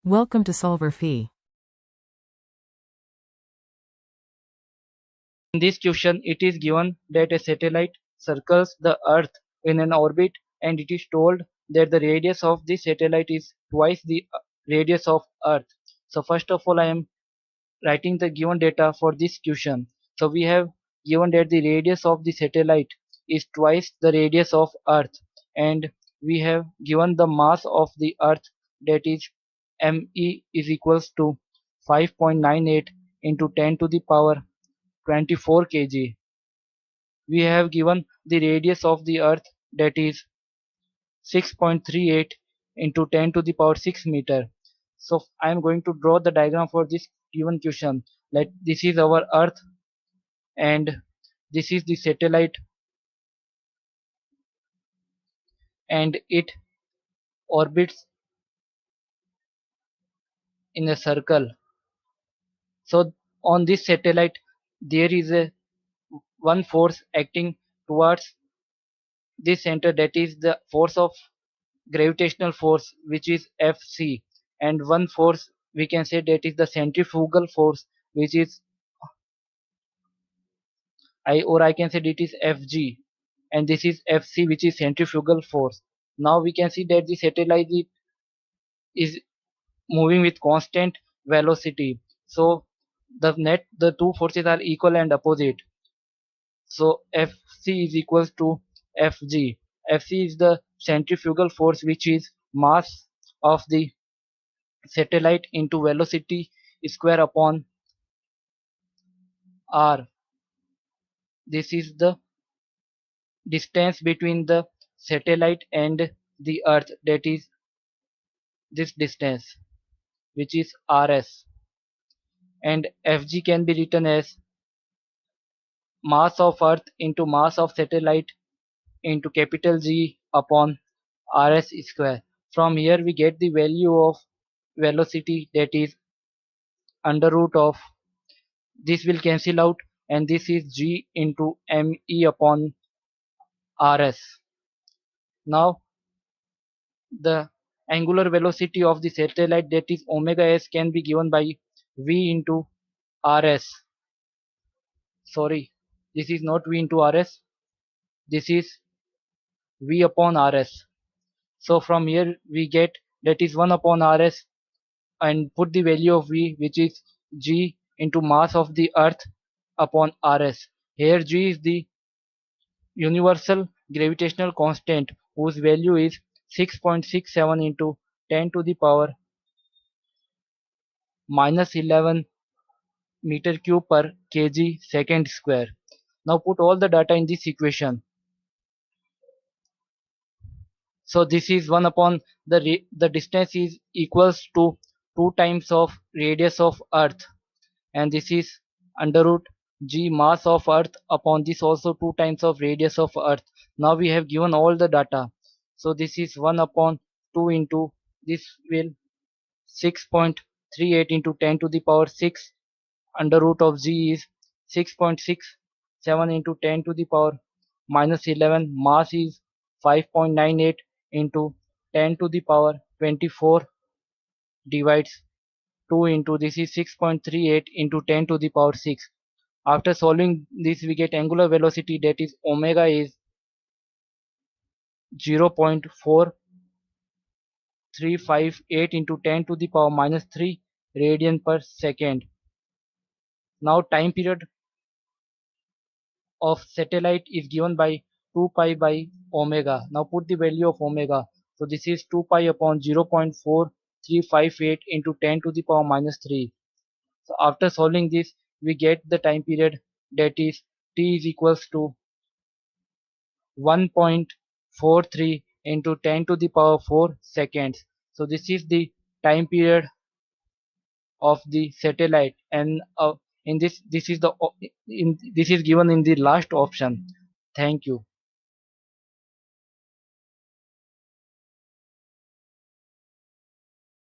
Welcome to Solver Fee. In this question, it is given that a satellite circles the Earth in an orbit, and it is told that the radius of this satellite is twice the radius of Earth. So first of all, I am writing the given data for this question. So we have given that the radius of the satellite is twice the radius of Earth, and we have given the mass of the Earth, that is ME is equals to 5.98 into 10 to the power 24 kg. We have given the radius of the Earth, that is 6.38 into 10 to the power 6 meter. So I am going to draw the diagram for this given question. Like this is our Earth and this is the satellite, and it orbits in a circle. So on this satellite there is a one force acting towards this center, that is the force of gravitational force, which is Fc, and one force we can say that is the centrifugal force, which is I can say it is Fg, and this is Fc, which is centrifugal force. Now we can see that the satellite is moving with constant velocity. So the two forces are equal and opposite. So Fc is equals to Fg. Fc is the centrifugal force, which is mass of the satellite into velocity square upon r. This is the distance between the satellite and the earth, that is this distance, which is rs, and Fg can be written as mass of earth into mass of satellite into capital G upon rs square. From here we get the value of velocity, that is under root of, this will cancel out, and this is G into me upon rs. Now the angular velocity of the satellite, that is omega s, can be given by v into rs. Sorry, this is not v into rs, this is v upon rs. So from here we get that is 1 upon rs, and put the value of v, which is g into mass of the earth upon rs. Here g is the universal gravitational constant, whose value is 6.67 into 10 to the power minus 11 meter cube per kg second square. Now put all the data in this equation. So this is 1 upon the distance is equals to 2 times of radius of earth, and this is under root g mass of earth upon this also 2 times of radius of earth. Now we have given all the data. So this is 1 upon 2 into this will 6.38 into 10 to the power 6 under root of g is 6.67 into 10 to the power minus 11. Mass is 5.98 into 10 to the power 24 divides 2 into this is 6.38 into 10 to the power 6. After solving this we get angular velocity, that is omega is 0.4358 into 10 to the power minus 3 radian per second. Now time period of satellite is given by 2 pi by omega. Now put the value of omega. So this is 2 pi upon 0.4358 into 10 to the power minus 3. So after solving this we get the time period, that is t is equals to 1.43 into 10 to the power 4 seconds. So this is the time period of the satellite, and in this is the this is given in the last option. Thank you.